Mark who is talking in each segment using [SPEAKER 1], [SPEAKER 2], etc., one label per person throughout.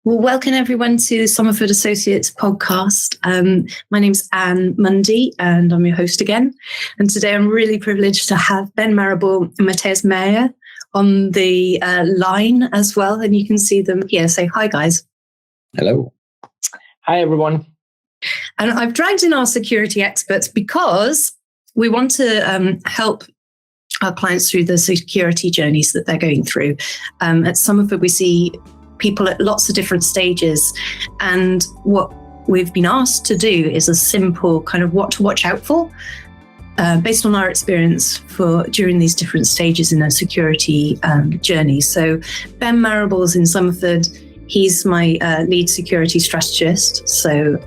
[SPEAKER 1] Well, welcome everyone to Somerford Associates podcast. My name's Anne Mundy and I'm your host again. And today I'm really privileged to have Ben Marable and Matthias Maier on the line as well. And you can see them here. Say hi, guys.
[SPEAKER 2] Hello.
[SPEAKER 3] Hi, everyone.
[SPEAKER 1] And I've dragged in our security experts because we want to help our clients through the security journeys that they're going through. At Somerford, we see people at lots of different stages. And what we've been asked to do is a simple kind of what to watch out for based on our experience during these different stages in a security journey. So Ben Marable's in Somerford. He's my lead security strategist, so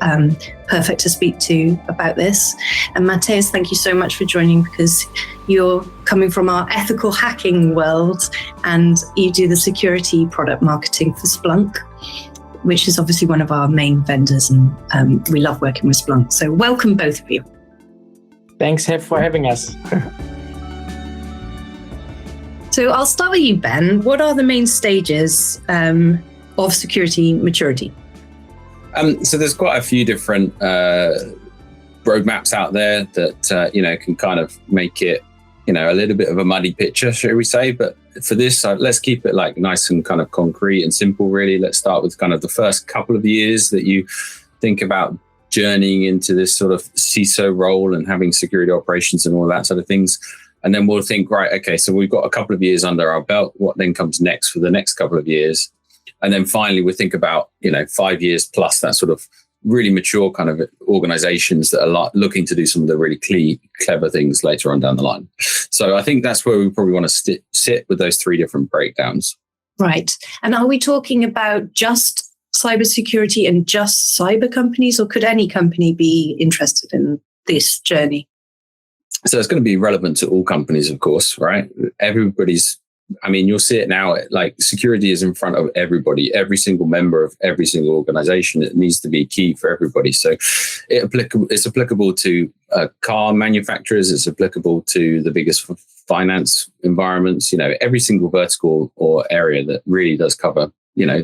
[SPEAKER 1] perfect to speak to about this. And Matthias, thank you so much for joining because you're coming from our ethical hacking world and you do the security product marketing for Splunk, which is obviously one of our main vendors, and we love working with Splunk. So welcome both of you.
[SPEAKER 3] Thanks for having us.
[SPEAKER 1] So I'll start with you, Ben. What are the main stages of security maturity?
[SPEAKER 2] So there's quite a few different roadmaps out there that can kind of make it a little bit of a muddy picture, shall we say. But for this, let's keep it like nice and kind of concrete and simple, really. Let's start with kind of the first couple of years that you think about journeying into this sort of CISO role and having security operations and all that sort of things. And then we'll think, right, okay, so we've got a couple of years under our belt. What then comes next for the next couple of years? And then finally, we think about, 5 years plus that sort of really mature kind of organizations that are looking to do some of the really clever things later on down the line. So I think that's where we probably want to sit with those three different breakdowns.
[SPEAKER 1] Right. And are we talking about just cybersecurity and just cyber companies, or could any company be interested in this journey?
[SPEAKER 2] So it's going to be relevant to all companies, of course, right? You'll see it now, like security is in front of everybody, every single member of every single organization. It needs to be key for everybody. So it's applicable to car manufacturers. It's applicable to the biggest finance environments, every single vertical or area that really does cover,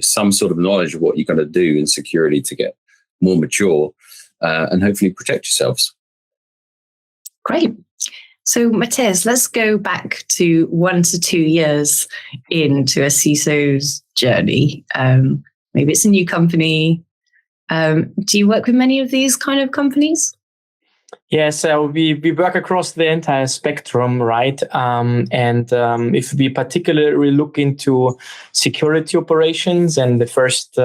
[SPEAKER 2] some sort of knowledge of what you're going to do in security to get more mature and hopefully protect yourselves.
[SPEAKER 1] Great. So, Matthias, let's go back to 1 to 2 years into a CISO's journey. Maybe it's a new company. Do you work with many of these kind of companies?
[SPEAKER 3] Yeah, so we work across the entire spectrum, right? If we particularly look into security operations and the first,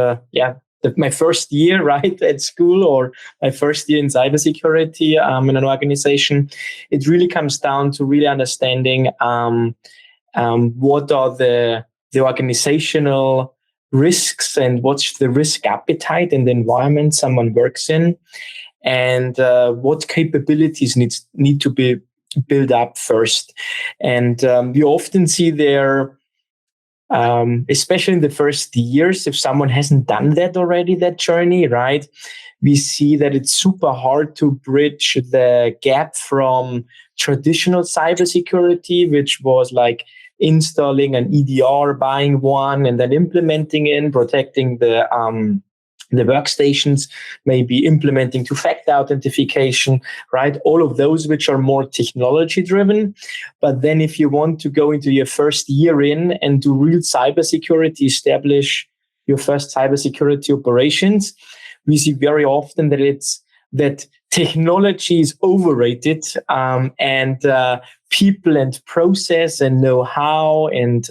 [SPEAKER 3] my first year, right, at school, or my first year in cybersecurity in an organization, it really comes down to really understanding what are the organizational risks and what's the risk appetite in the environment someone works in, and what capabilities need to be built up first. And we often see there, especially in the first years, if someone hasn't done that already, that journey, right, we see that it's super hard to bridge the gap from traditional cybersecurity, which was like installing an EDR, buying one, and then implementing in, protecting the workstations, maybe implementing two-factor authentication, right? All of those which are more technology-driven. But then if you want to go into your first year in and do real cybersecurity, establish your first cybersecurity operations, we see very often that technology is overrated, and people and process and know-how and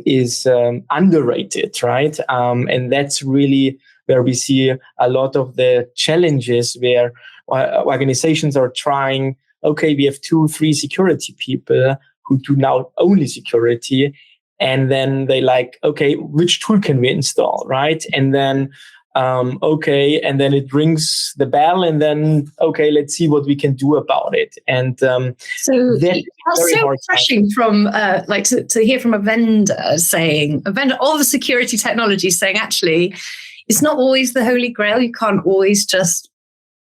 [SPEAKER 3] is underrated, right? And that's really where we see a lot of the challenges where organizations are trying, okay, we have 2-3 security people who do now only security. And then they like, okay, which tool can we install, right? And then, okay, and then it rings the bell, and then, okay, let's see what we can do about it. And
[SPEAKER 1] so that's so refreshing from to hear from a vendor of security technology saying, actually, it's not always the holy grail. You can't always just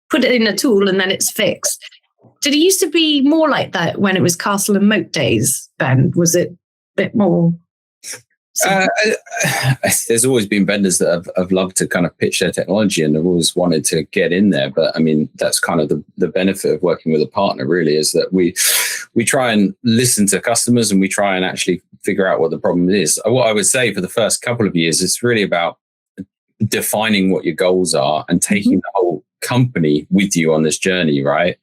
[SPEAKER 1] put it in a tool and then it's fixed. Did it used to be more like that when it was castle and moat days, Ben? Was it a bit more
[SPEAKER 2] There's always been vendors that have loved to kind of pitch their technology and have always wanted to get in there. But I mean, that's kind of the benefit of working with a partner, really, is that we try and listen to customers and we try and actually figure out what the problem is. What I would say for the first couple of years, it's really about defining what your goals are and taking the whole company with you on this journey, right?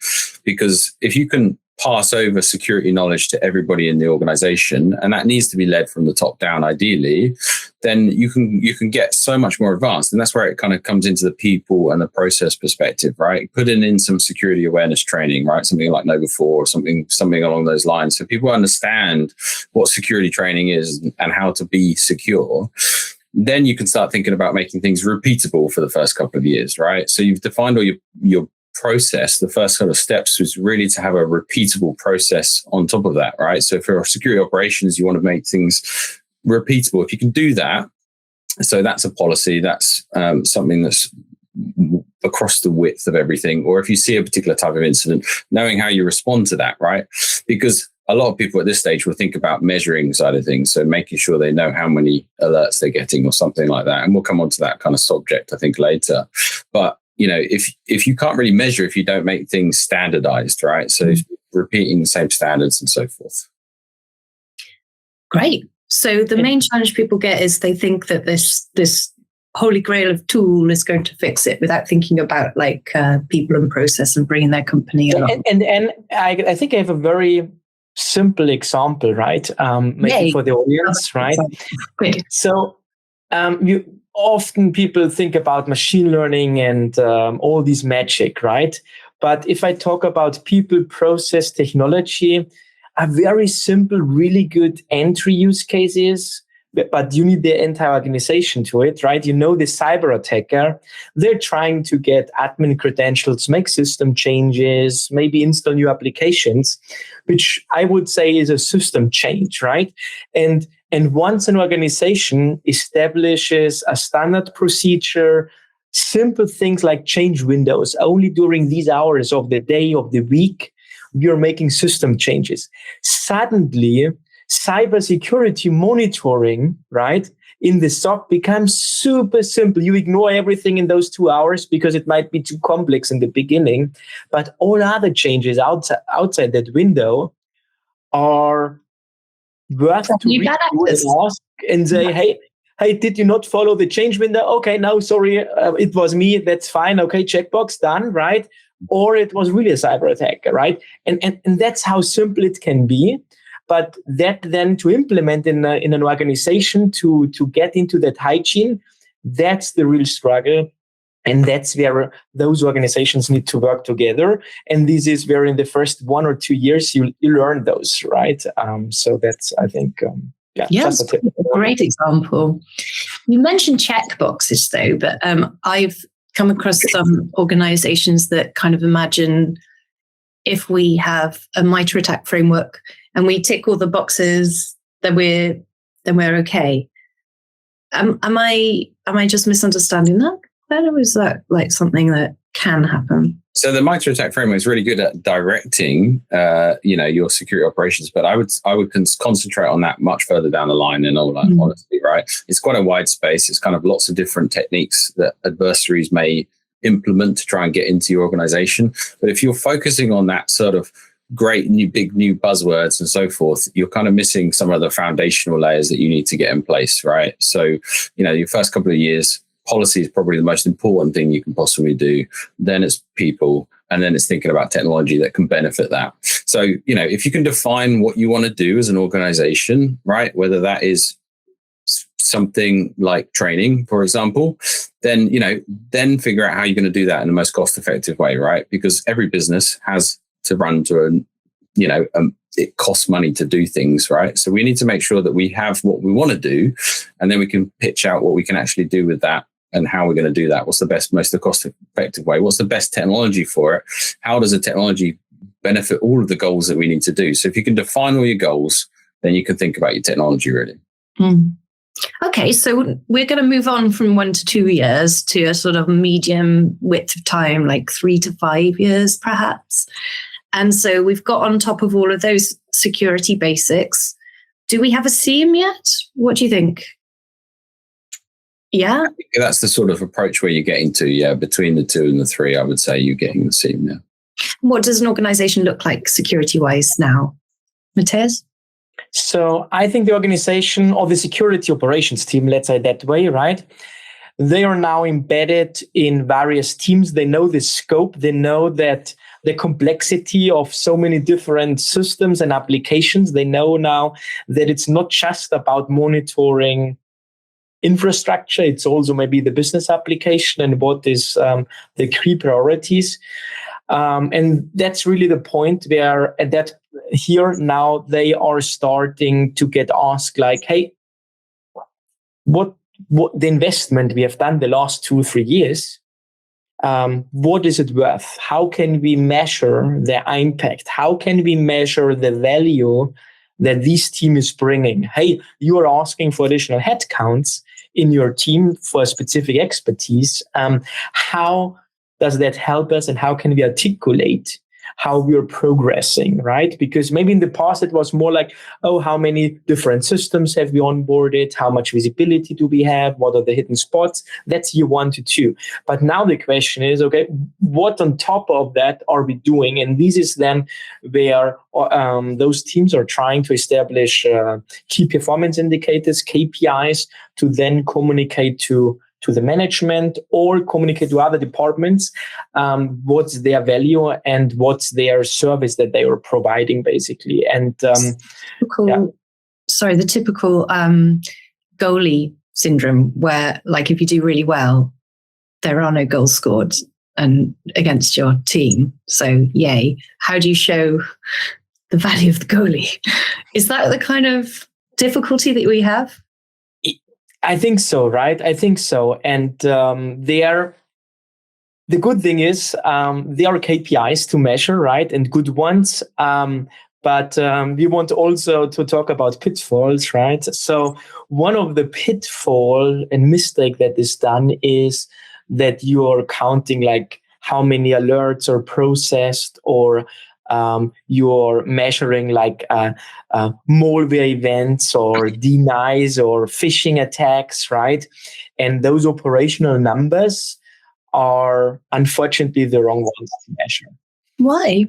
[SPEAKER 2] Because if you can pass over security knowledge to everybody in the organization, and that needs to be led from the top down ideally, then you can get so much more advanced. And that's where it kind of comes into the people and the process perspective, right? Putting in some security awareness training, right? Something like Nova 4 or something along those lines, so people understand what security training is and how to be secure. Then you can start thinking about making things repeatable for the first couple of years, right? So you've defined all your process. The first sort of steps was really to have a repeatable process on top of that, right? So for security operations, you want to make things repeatable. If you can do that, so that's a policy, that's something that's across the width of everything. Or if you see a particular type of incident, knowing how you respond to that, right? Because a lot of people at this stage will think about measuring side of things. So making sure they know how many alerts they're getting or something like that. And we'll come on to that kind of subject, I think, later. But, you know, if you can't really measure, if you don't make things standardized, right? So repeating the same standards and so forth.
[SPEAKER 1] Great. So the main challenge people get is they think that this holy grail of tool is going to fix it without thinking about like people and process and bringing their company along.
[SPEAKER 3] And I think I have a very simple example, right? Maybe for the audience, right?
[SPEAKER 1] Great.
[SPEAKER 3] So you often people think about machine learning and all this magic, right? But if I talk about people, process, technology, a very simple, really good entry use cases, but you need the entire organization to it, right? You know, the cyber attacker, they're trying to get admin credentials, make system changes, maybe install new applications, which I would say is a system change, right? And once an organization establishes a standard procedure, simple things like change windows, only during these hours of the day, of the week, you're making system changes. Suddenly, cybersecurity monitoring, right, in the SOC becomes super simple. You ignore everything in those 2 hours because it might be too complex in the beginning, but all other changes outside that window are worth to ask and say, hey, did you not follow the change window? Okay, no, sorry, it was me. That's fine. Okay, checkbox done, right? Or it was really a cyber attacker, right? And that's how simple it can be. But that then to implement in an organization to get into that hygiene, that's the real struggle. And that's where those organizations need to work together. And this is where in the first 1 or 2 years, you learn those, right? So that's, I think,
[SPEAKER 1] yes, just a great example. You mentioned checkboxes though, but I've come across some organizations that kind of imagine if we have a MITRE ATT&CK framework and we tick all the boxes, then we're okay. Am I just misunderstanding that? Or is that like something that can happen?
[SPEAKER 2] So the MITRE ATT&CK framework is really good at directing, your security operations. But I would concentrate on that much further down the line. In all honesty, right? It's quite a wide space. It's kind of lots of different techniques that adversaries may implement to try and get into your organization. But if you're focusing on that sort of great big new buzzwords and so forth, you're kind of missing some of the foundational layers that you need to get in place, right? So, your first couple of years, policy is probably the most important thing you can possibly do. Then it's people, and then it's thinking about technology that can benefit that. So, if you can define what you want to do as an organization, right, whether that is something like training, for example, then, then figure out how you're going to do that in the most cost-effective way, right? Because every business has to run to it costs money to do things, right? So we need to make sure that we have what we want to do, and then we can pitch out what we can actually do with that and how we're going to do that. What's the best, most cost-effective way? What's the best technology for it? How does the technology benefit all of the goals that we need to do? So if you can define all your goals, then you can think about your technology really.
[SPEAKER 1] Okay, so we're going to move on from 1 to 2 years to a sort of medium width of time, like 3 to 5 years, perhaps. And so we've got on top of all of those security basics, Do we have a SIEM yet? What do you think? Yeah.
[SPEAKER 2] I think that's the sort of approach where you're getting to, between the 2 and the 3, I would say you're getting the SIEM, yeah.
[SPEAKER 1] What does an organization look like security-wise now? Matthias?
[SPEAKER 3] So I think the organization or the security operations team, let's say that way, right? They are now embedded in various teams. They know the scope. They know that the complexity of so many different systems and applications. They know now that it's not just about monitoring infrastructure. It's also maybe the business application and what is the key priorities. And that's really the point where here now they are starting to get asked like, hey, what the investment we have done the last 2-3 years, what is it worth? How can we measure the impact? How can we measure the value that this team is bringing? Hey, you are asking for additional headcounts in your team for specific expertise. How does that help us, and how can we articulate how we are progressing, right? Because maybe in the past it was more like, oh, how many different systems have we onboarded? How much visibility do we have? What are the hidden spots? That's year 1 to 2. But now the question is, okay, what on top of that are we doing? And this is then where those teams are trying to establish key performance indicators, KPIs, to then communicate to the management or communicate to other departments what's their value and what's their service that they are providing, basically. And the
[SPEAKER 1] typical goalie syndrome, where like if you do really well, there are no goals scored and against your team. So yay. How do you show the value of the goalie? Is that the kind of difficulty that we have?
[SPEAKER 3] I think so, right? I think so. And the good thing is there are KPIs to measure, right? And good ones. But we want also to talk about pitfalls, right? So one of the pitfall and mistake that is done is that you are counting like how many alerts are processed, or you're measuring like malware events or denies or phishing attacks, right? And those operational numbers are unfortunately the wrong ones to measure.
[SPEAKER 1] Why?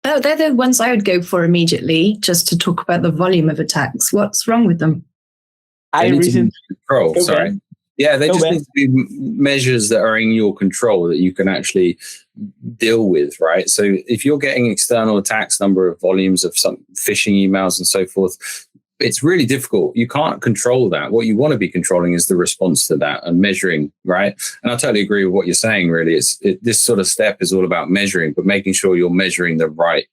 [SPEAKER 1] Oh, they're the ones I would go for immediately, just to talk about the volume of attacks. What's wrong with them?
[SPEAKER 2] Control. Sorry. Yeah, they just need to be measures that are in your control that you can actually deal with, right? So if you're getting external attacks, number of volumes of some phishing emails and so forth, it's really difficult. You can't control that. What you want to be controlling is the response to that and measuring, right? And I totally agree with what you're saying, really. This sort of step is all about measuring, but making sure you're measuring the right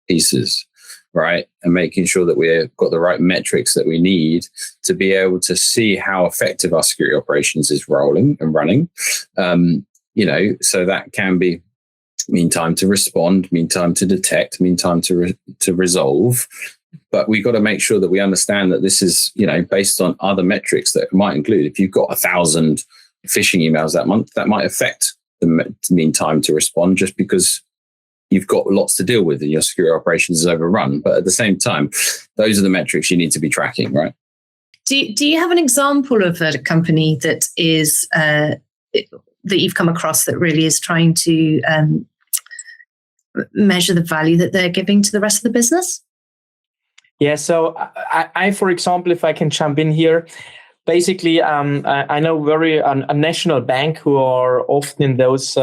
[SPEAKER 2] pieces, right? And making sure that we've got the right metrics that we need to be able to see how effective our security operations is rolling and running. So that can be mean time to respond, mean time to detect, mean time to resolve. But we've got to make sure that we understand that this is, based on other metrics that might include, if you've got 1,000 phishing emails that month, that might affect the mean time to respond, just because you've got lots to deal with and your security operations is overrun. But at the same time, those are the metrics you need to be tracking, right?
[SPEAKER 1] Do you have an example of a company that is that you've come across that really is trying to measure the value that they're giving to the rest of the business?
[SPEAKER 3] Yeah, so I, for example, if I can jump in here, basically, I know a national bank who are often in those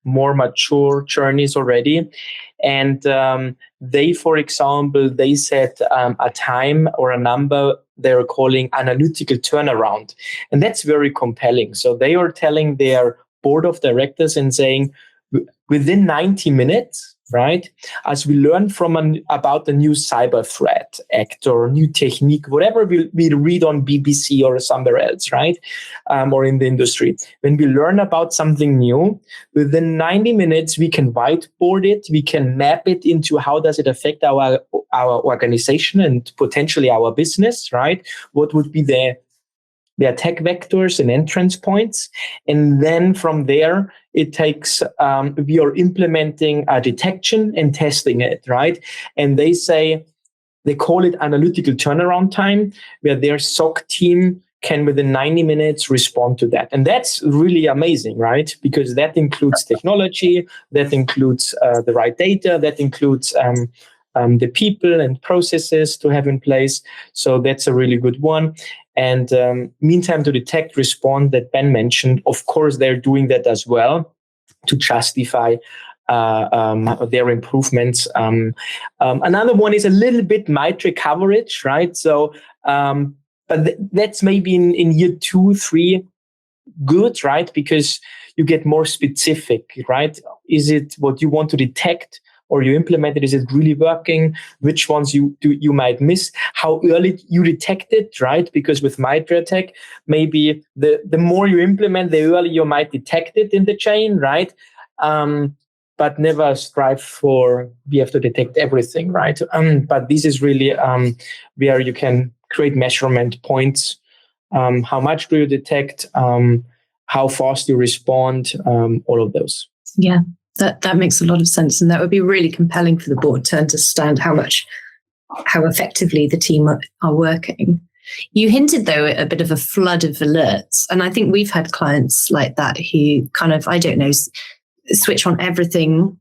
[SPEAKER 3] more mature journeys already. And they, for example, they set a time or a number they're calling analytical turnaround. And that's very compelling. So they are telling their board of directors and saying, within 90 minutes, right, as we learn about the new cyber threat act or new technique, whatever we read on BBC or somewhere else, right, or in the industry, when we learn about something new, within 90 minutes, we can whiteboard it, we can map it into how does it affect our organization and potentially our business, right? What would be the attack vectors and entrance points. And then from there, it takes, we are implementing a detection and testing it, right? And they say, they call it analytical turnaround time, where their SOC team can within 90 minutes respond to that. And that's really amazing, right? Because that includes technology, that includes the right data, that includes the people and processes to have in place. So that's a really good one. And meantime to detect, respond that Ben mentioned, of course, they're doing that as well to justify their improvements. Another one is a little bit MITRE coverage, right? So, but that's maybe in year 2, 3 good, right? Because you get more specific, right? Is it what you want to detect or you implement it? Is it really working? Which ones you might miss? How early you detect it, right? Because with MITRE attack, maybe the more you implement, the earlier you might detect it in the chain, right? But never strive for, we have to detect everything, right? But this is really where you can create measurement points. How much do you detect? How fast you respond? All of those.
[SPEAKER 1] Yeah, that makes a lot of sense. And that would be really compelling for the board to understand how effectively the team are working. You hinted, though, at a bit of a flood of alerts. And I think we've had clients like that who kind of, I don't know, switch on everything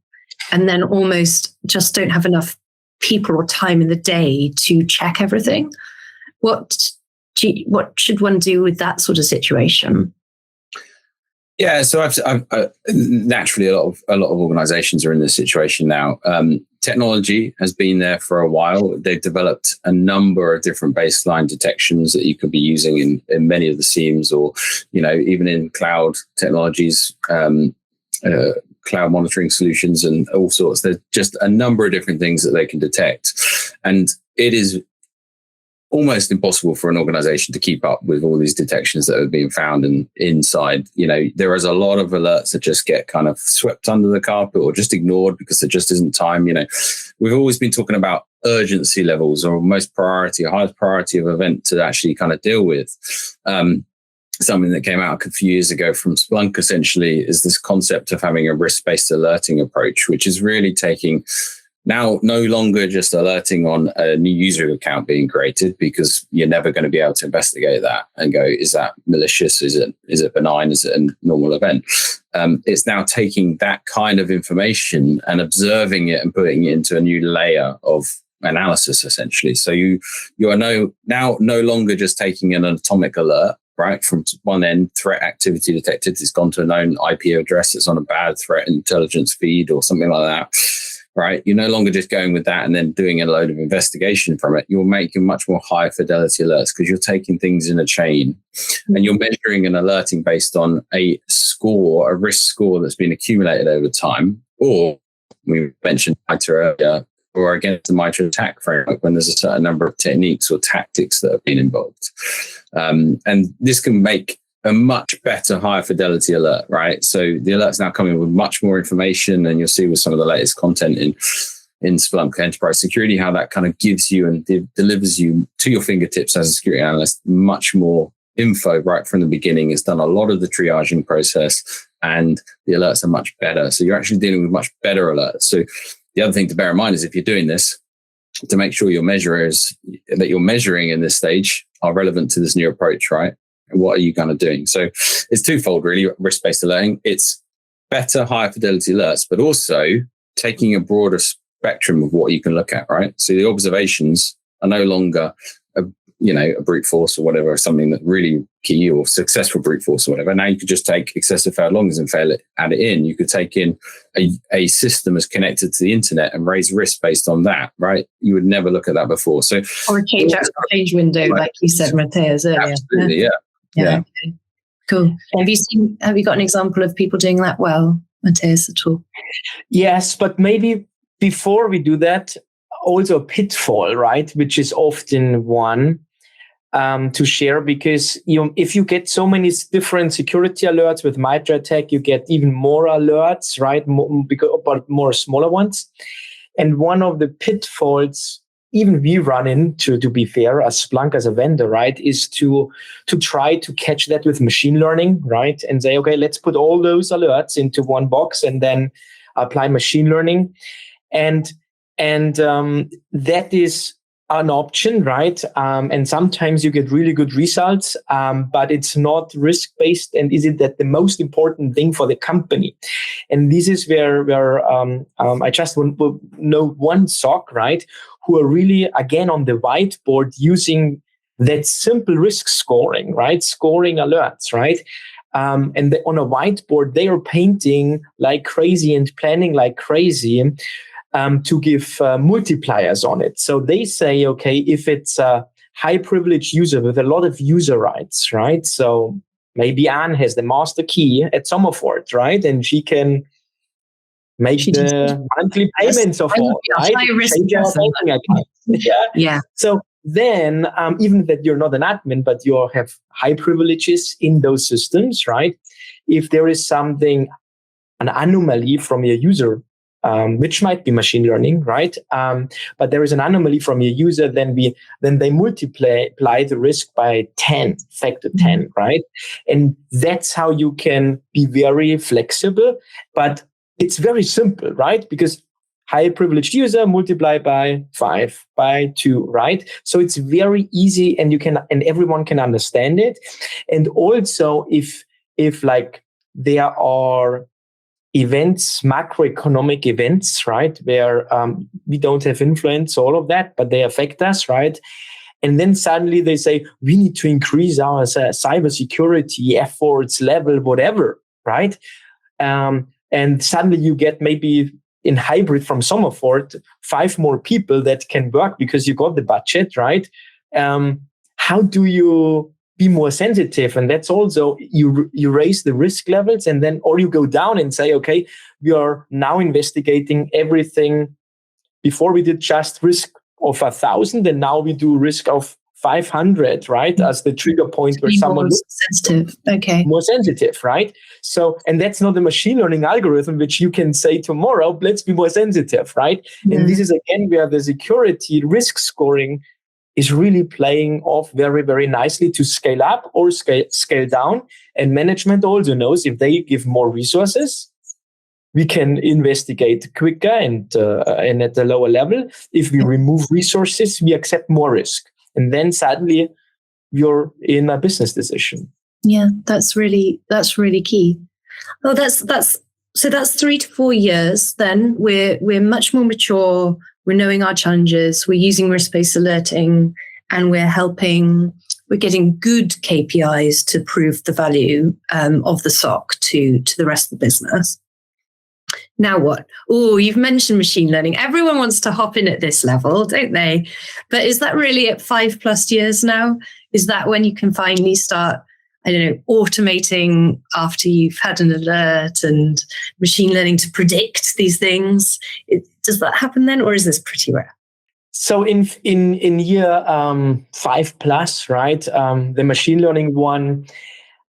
[SPEAKER 1] and then almost just don't have enough people or time in the day to check everything. What should one do with that sort of situation?
[SPEAKER 2] Yeah, so I've naturally a lot of organizations are in this situation now. Technology has been there for a while. They've developed a number of different baseline detections that you could be using in many of the SIEMs, or even in cloud technologies, cloud monitoring solutions, and all sorts. There's just a number of different things that they can detect, and it is almost impossible for an organization to keep up with all these detections that are being found inside. There is a lot of alerts that just get kind of swept under the carpet or just ignored because there just isn't time. We've always been talking about urgency levels, or highest priority of event to actually kind of deal with. Something that came out a few years ago from Splunk essentially is this concept of having a risk-based alerting approach, which is really taking now no longer just alerting on a new user account being created, because you're never going to be able to investigate that and go, is that malicious? Is it benign? Is it a normal event? It's now taking that kind of information and observing it and putting it into a new layer of analysis, essentially. So you are no longer just taking an atomic alert, right? From one end, threat activity detected, it's gone to a known IP address, it's on a bad threat intelligence feed or something like that, right? You're no longer just going with that and then doing a load of investigation from it. You're making much more high fidelity alerts because you're taking things in a chain and you're measuring and alerting based on a risk score that's been accumulated over time, or we mentioned MITRE earlier, or against the MITRE attack framework when there's a certain number of techniques or tactics that have been involved. And this can make a much better, higher fidelity alert, right? So the alert's now coming with much more information, and you'll see with some of the latest content in Splunk Enterprise Security, how that kind of gives you and delivers you to your fingertips as a security analyst much more info right from the beginning. It's done a lot of the triaging process, and the alerts are much better. So you're actually dealing with much better alerts. So the other thing to bear in mind is if you're doing this, to make sure your measures that you're measuring in this stage are relevant to this new approach, right? What are you kind of doing? So it's twofold, really. Risk-based alerting, it's better, higher fidelity alerts, but also taking a broader spectrum of what you can look at, right? So the observations are no longer a brute force or whatever, something that really key, or successful brute force or whatever. Now you could just take excessive failed longers and add it in. You could take in a system as connected to the internet and raise risk based on that, right? You would never look at that before. So,
[SPEAKER 1] or a change window, like you said, Matthias, earlier.
[SPEAKER 2] Absolutely, yeah.
[SPEAKER 1] Okay. Cool. Have you got an example of people doing that well, Matthias, at all?
[SPEAKER 3] Yes, but maybe before we do that, also a pitfall, right? Which is often one to share, because if you get so many different security alerts with MITRE attack, you get even more alerts, right? But more smaller ones. And one of the pitfalls even we run into, to be fair, as Splunk as a vendor, right, is to try to catch that with machine learning, right? And say, okay, let's put all those alerts into one box and then apply machine learning. And that is an option, right? And sometimes you get really good results, but it's not risk-based. And is it that the most important thing for the company? And this is where I just know one SOC, right, who are really, again, on the whiteboard using that simple risk scoring, right? Scoring alerts, right? On a whiteboard, they are painting like crazy and planning like crazy to give multipliers on it. So they say, okay, if it's a high privileged user with a lot of user rights, right? So maybe Anne has the master key at Somerford, right? And she can make the monthly payments of all, right? Change our banking account.
[SPEAKER 1] Yeah.
[SPEAKER 3] So then, even that you're not an admin, but you have high privileges in those systems, right? If there is something, an anomaly from your user, which might be machine learning, right? But there is an anomaly from your user, then they multiply the risk by 10, factor 10, right? And that's how you can be very flexible, but it's very simple, right? Because high privileged user multiply by 5, by 2, right? So it's very easy, and everyone can understand it. And also, if like there are events, macroeconomic events, right, where we don't have influence, all of that, but they affect us, right? And then suddenly they say, we need to increase our cybersecurity efforts level, whatever, right? And suddenly you get maybe in hybrid from Somerford, 5 more people that can work because you got the budget, right? How do you be more sensitive? And that's also, you raise the risk levels, and then, or you go down and say, okay, we are now investigating everything. Before we did just risk of 1,000, and now we do risk of 500, right? As the trigger point where someone
[SPEAKER 1] more sensitive. Okay.
[SPEAKER 3] More sensitive, right? So, and that's not a machine learning algorithm, which you can say tomorrow, let's be more sensitive, right? Yeah. And this is again where the security risk scoring is really playing off very, very nicely to scale up or scale down. And management also knows if they give more resources, we can investigate quicker and at a lower level. If we remove resources, we accept more risk. And then suddenly you're in a business decision.
[SPEAKER 1] Yeah, that's really key. Oh, that's 3 to 4 years. Then we're much more mature. We're knowing our challenges. We're using risk-based alerting, and we're getting good KPIs to prove the value of the SOC to the rest of the business. Now what? Oh, you've mentioned machine learning. Everyone wants to hop in at this level, don't they? But is that really at 5+ years now? Is that when you can finally start, I don't know, automating after you've had an alert and machine learning to predict these things? Does that happen then, or is this pretty rare?
[SPEAKER 3] So in year 5+, right, the machine learning one,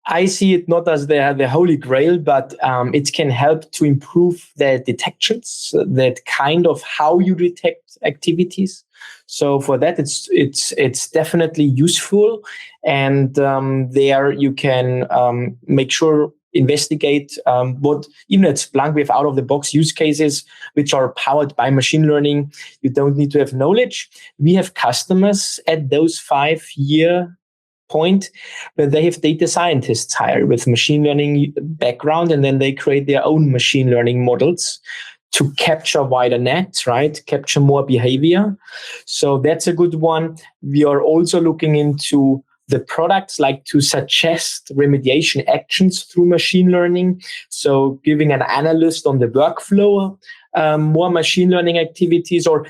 [SPEAKER 3] I see it not as the holy grail, but it can help to improve the detections, that kind of how you detect activities. So for that, it's definitely useful, and there you can make sure, investigate what, even at Splunk, we have out-of-the-box use cases which are powered by machine learning. You don't need to have knowledge. We have customers at those 5-year point where they have data scientists hired with machine learning background, and then they create their own machine learning models to capture wider net, right? Capture more behavior. So that's a good one. We are also looking into the products, like to suggest remediation actions through machine learning. So giving an analyst on the workflow more machine learning activities, or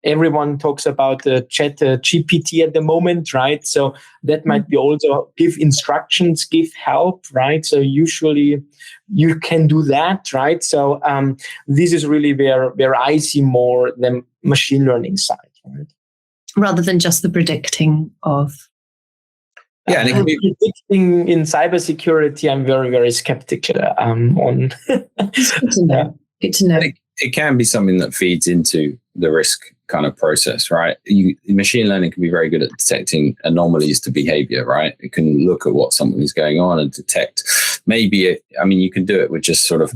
[SPEAKER 3] everyone talks about chat GPT at the moment, right? So that might be also give instructions, give help, right? So usually you can do that, right? So this is really where I see more the machine learning side, right?
[SPEAKER 1] Rather than just the predicting of.
[SPEAKER 2] Yeah, and it can be
[SPEAKER 3] predicting in cybersecurity, I'm very, very skeptical on.
[SPEAKER 1] It's good to know. Good to know.
[SPEAKER 2] It can be something that feeds into the risk kind of process, right? Machine learning can be very good at detecting anomalies to behavior, right? It can look at what something is going on and detect. You can do it with just sort of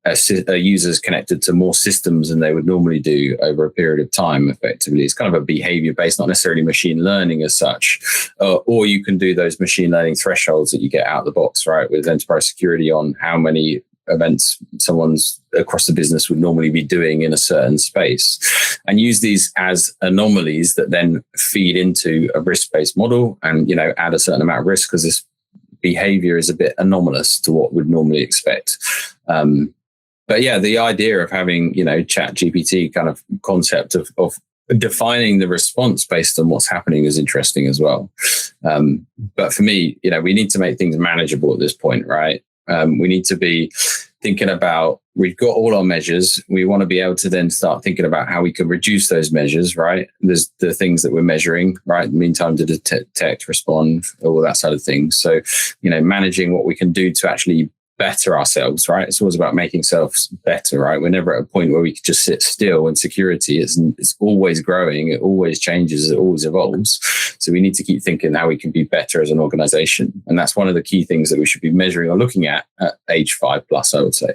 [SPEAKER 2] users connected to more systems than they would normally do over a period of time. Effectively, it's kind of a behavior based, not necessarily machine learning as such, or you can do those machine learning thresholds that you get out of the box, right, with enterprise security on how many events someone's across the business would normally be doing in a certain space, and use these as anomalies that then feed into a risk-based model and, you know, add a certain amount of risk because this behavior is a bit anomalous to what we'd normally expect. But yeah, the idea of having, you know, chat GPT kind of concept of defining the response based on what's happening is interesting as well. But for me, you know, we need to make things manageable at this point, right? We need to be thinking about, we've got all our measures. We want to be able to then start thinking about how we can reduce those measures, right? There's the things that we're measuring, right? Meantime to detect, respond, all that side of things. So, you know, managing what we can do to actually better ourselves, right? It's always about making ourselves better, right? We're never at a point where we could just sit still in security. It's always growing. It always changes. It always evolves. So we need to keep thinking how we can be better as an organization. And that's one of the key things that we should be measuring or looking at age 5+, I would say.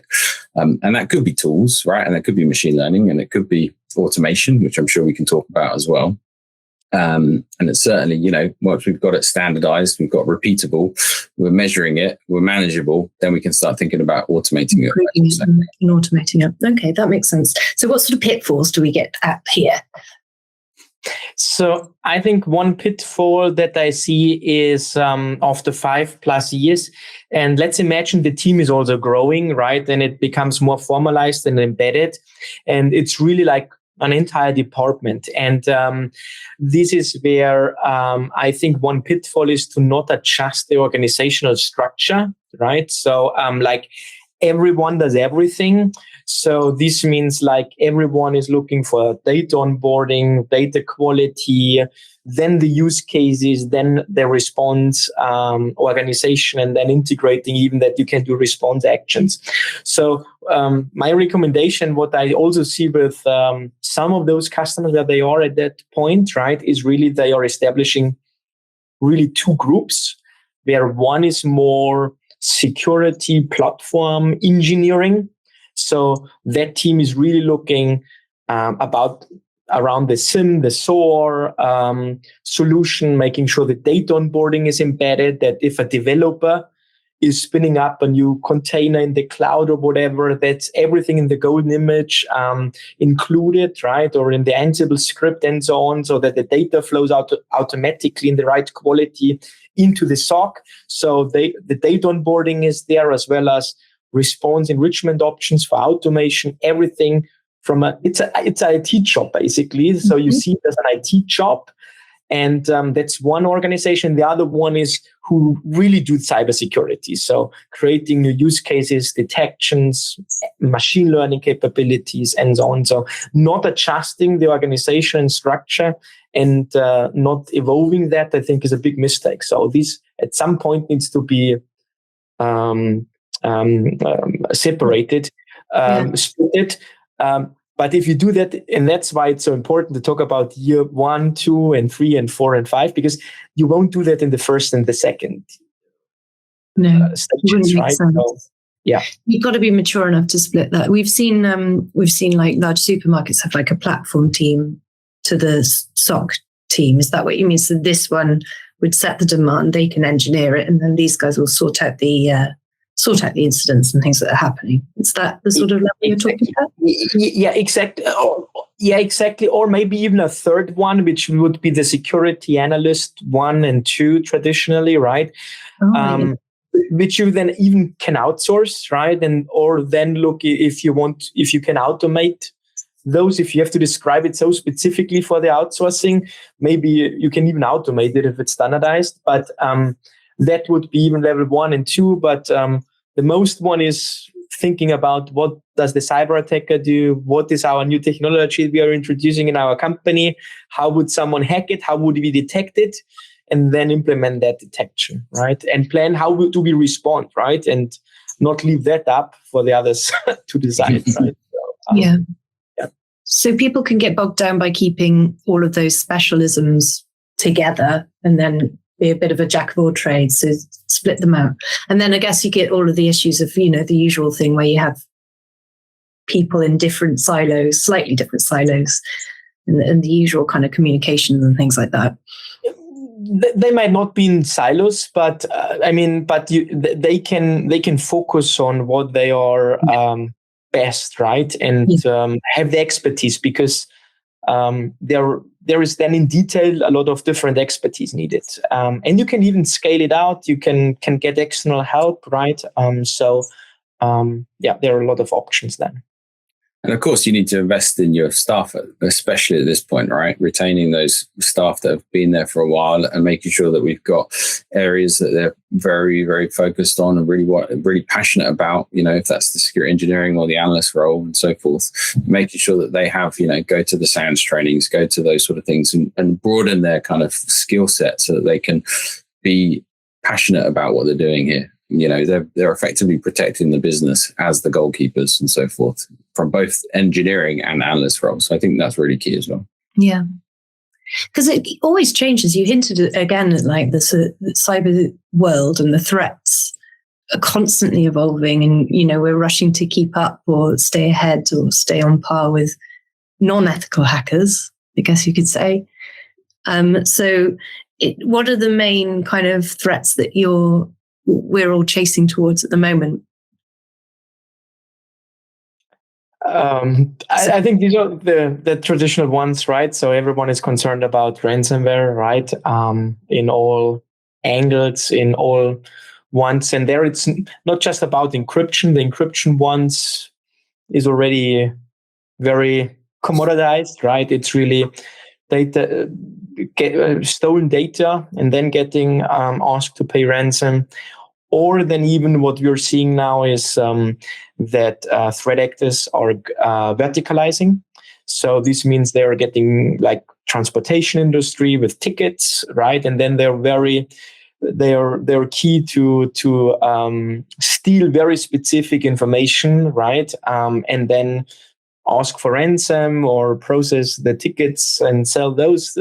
[SPEAKER 2] And that could be tools, right? And that could be machine learning, and it could be automation, which I'm sure we can talk about as well. And it's certainly, you know, once we've got it standardized, we've got repeatable, we're measuring it, we're manageable, then we can start thinking about automating it.
[SPEAKER 1] And automating it. Okay, that makes sense. So what sort of pitfalls do we get at here?
[SPEAKER 3] So I think one pitfall that I see is after 5+ years, and let's imagine the team is also growing, right? And it becomes more formalized and embedded. And it's really like an entire department. And this is where I think one pitfall is to not adjust the organizational structure, right? So like everyone does everything. So this means like everyone is looking for data onboarding, data quality, then the use cases, then the response organization, and then integrating even that you can do response actions. So my recommendation, what I also see with some of those customers that they are at that point, right, is really they are establishing really two groups, where one is more security platform engineering. So that team is really looking around the SIM, the SOAR solution, making sure the data onboarding is embedded, that if a developer is spinning up a new container in the cloud or whatever, that's everything in the golden image included, right? Or in the Ansible script and so on, so that the data flows out automatically in the right quality into the SOC. So the data onboarding is there, as well as response enrichment options for automation, everything from it's an IT job basically. So you see it as an IT job, and that's one organization. The other one is who really do cybersecurity. So creating new use cases, detections, machine learning capabilities, and so on. So not adjusting the organization structure and not evolving that, I think, is a big mistake. So this at some point needs to be separated, split. But if you do that, and that's why it's so important to talk about year 1, 2, and 3, and 4, and 5, because you won't do that in the first and the second. Stages, right? So, yeah,
[SPEAKER 1] you've got to be mature enough to split that. We've seen like large supermarkets have like a platform team to the SOC team. Is that what you mean? So this one would set the demand, they can engineer it, and then these guys will sort out the incidents and things that are happening. Is that the sort of level you're talking about?
[SPEAKER 3] Yeah, exactly. Exactly. Or maybe even a third one, which would be the security analyst 1 and 2 traditionally, right?
[SPEAKER 1] Oh,
[SPEAKER 3] which you then even can outsource, right? Or then look if you can automate those. If you have to describe it so specifically for the outsourcing, maybe you can even automate it if it's standardized. But that would be even level 1 and 2. But the most one is thinking about what does the cyber attacker do? What is our new technology we are introducing in our company? How would someone hack it? How would we detect it? And then implement that detection, right? And plan how do we respond, right? And not leave that up for the others to decide, right? So,
[SPEAKER 1] yeah. So people can get bogged down by keeping all of those specialisms together and then be a bit of a jack of all trades, so split them out. And then I guess you get all of the issues of, the usual thing where you have people in different silos, slightly different silos, and the usual kind of communication and things like that.
[SPEAKER 3] They might not be in silos, but they can focus on what they are best, right? And have the expertise, because there is then in detail a lot of different expertise needed, and you can even scale it out. You can get external help, right? There are a lot of options then.
[SPEAKER 2] And of course, you need to invest in your staff, especially at this point, right? Retaining those staff that have been there for a while and making sure that we've got areas that they're very, very focused on and really passionate about, if that's the security engineering or the analyst role and so forth, making sure that they have, go to the SANS trainings, go to those sort of things and broaden their kind of skill set so that they can be passionate about what they're doing here. They're effectively protecting the business as the goalkeepers and so forth from both engineering and analyst roles. So I think that's really key as well. Yeah.
[SPEAKER 1] Because it always changes. You hinted again at like the cyber world and the threats are constantly evolving, and, we're rushing to keep up or stay ahead or stay on par with non-ethical hackers, I guess you could say. What are the main kind of threats that we're all chasing towards at the moment?
[SPEAKER 3] I think these are the traditional ones, right? So everyone is concerned about ransomware, right? In all angles, in all ones. And there it's not just about encryption. The encryption ones is already very commoditized, right? It's really data, stolen data and then getting asked to pay ransom. Or then even what we're seeing now is that threat actors are verticalizing. So this means they're getting like transportation industry with tickets, right? And then they're key to steal very specific information, right? And then ask for ransom or process the tickets and sell those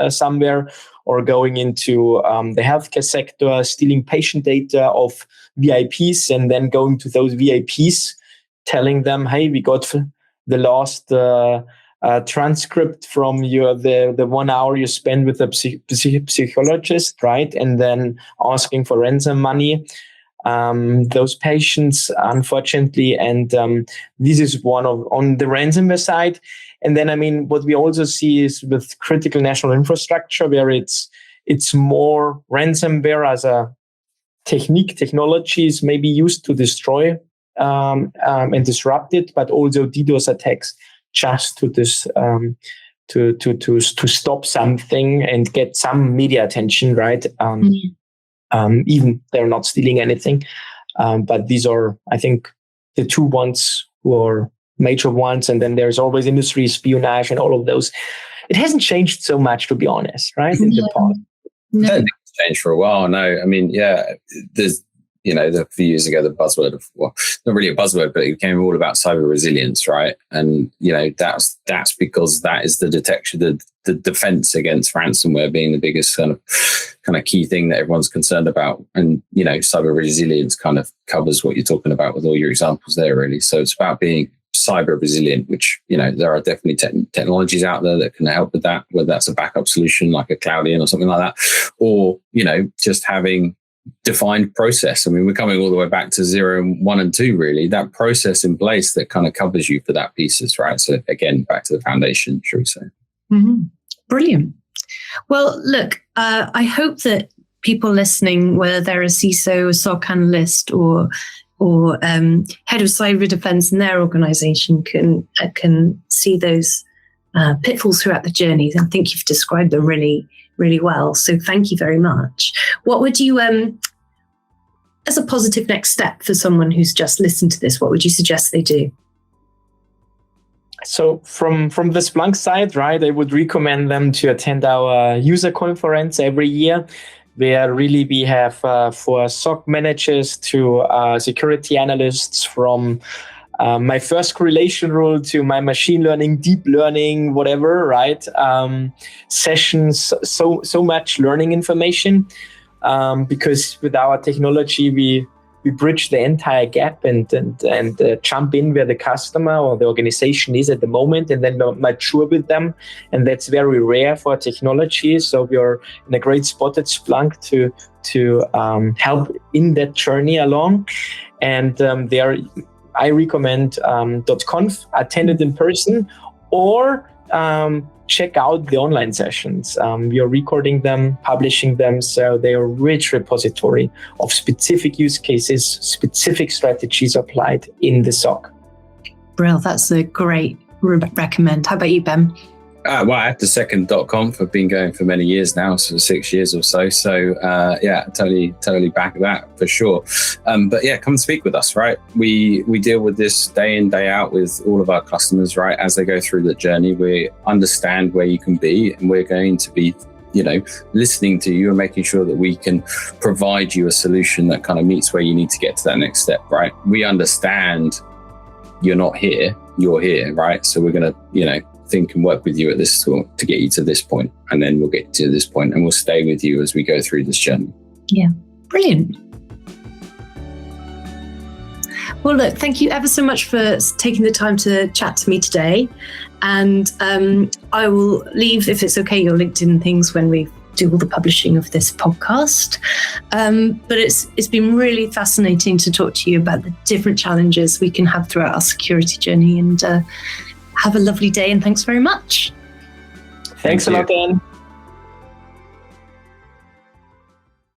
[SPEAKER 3] somewhere, or going into the healthcare sector, stealing patient data of VIPs and then going to those VIPs, telling them, hey, we got the last transcript from the 1 hour you spend with a psychologist, right? And then asking for ransom money. Those patients, unfortunately, and this is on the ransomware side. And then, what we also see is with critical national infrastructure, where it's more ransomware as a technology is maybe used to destroy and disrupt it, but also DDoS attacks just to this to stop something and get some media attention, right? Even they're not stealing anything, but these are, I think, the two ones who are major ones. And then there's always industry espionage and all of those. It hasn't changed so much, to be honest, right? In the past.
[SPEAKER 2] No. I don't think it's changed for a while. No, there's, a few years ago, the buzzword of, not really a buzzword, but it became all about cyber resilience, right? And, that's because that is the detection, the defense against ransomware being the biggest kind of key thing that everyone's concerned about. And, cyber resilience kind of covers what you're talking about with all your examples there, really. So it's about being cyber resilient, which, there are definitely technologies out there that can help with that, whether that's a backup solution like a Cloudian or something like that, or, just having defined process. I mean, we're coming all the way back to 0, 1, and 2, really. That process in place that kind of covers you for that pieces, right? So again, back to the foundation, shall we say.
[SPEAKER 1] Mm-hmm. Brilliant. Well, look, I hope that people listening, whether they're a CISO, a SOC analyst, or head of cyber defense in their organization, can see those pitfalls throughout the journey. I think you've described them really, really well. So thank you very much. What would you, as a positive next step for someone who's just listened to this, what would you suggest they do?
[SPEAKER 3] So from the Splunk side, right, I would recommend them to attend our user conference every year, where really we have for SOC managers to security analysts, from my first correlation rule to my machine learning, deep learning, whatever, right? Sessions, so much learning information, because with our technology, we we bridge the entire gap and jump in where the customer or the organization is at the moment, and then mature with them. And that's very rare for technology. So we're in a great spot at Splunk to help in that journey along. And there, I recommend .conf, attend it in person, or check out the online sessions. We are recording them, publishing them, so they are a rich repository of specific use cases, specific strategies applied in the SOC.
[SPEAKER 1] Brill, that's a great recommend. How about you, Ben?
[SPEAKER 2] Well, I have to second .conf. I've been going for many years now, so 6 years or so. So yeah, totally back that for sure. But yeah, come and speak with us, right? We deal with this day in, day out with all of our customers, right? As they go through the journey, we understand where you can be, and we're going to be, listening to you and making sure that we can provide you a solution that kind of meets where you need to get to that next step, right? We understand you're not here, you're here, right? So we're going to, think and work with you at this to get you to this point, and then we'll get to this point, and we'll stay with you as we go through this journey.
[SPEAKER 1] Yeah, brilliant. Well, look, thank you ever so much for taking the time to chat to me today. And I will leave, if it's okay, your LinkedIn things when we do all the publishing of this podcast. But it's been really fascinating to talk to you about the different challenges we can have throughout our security journey. And have a lovely day, and thanks very much.
[SPEAKER 3] Thanks a lot, Dan.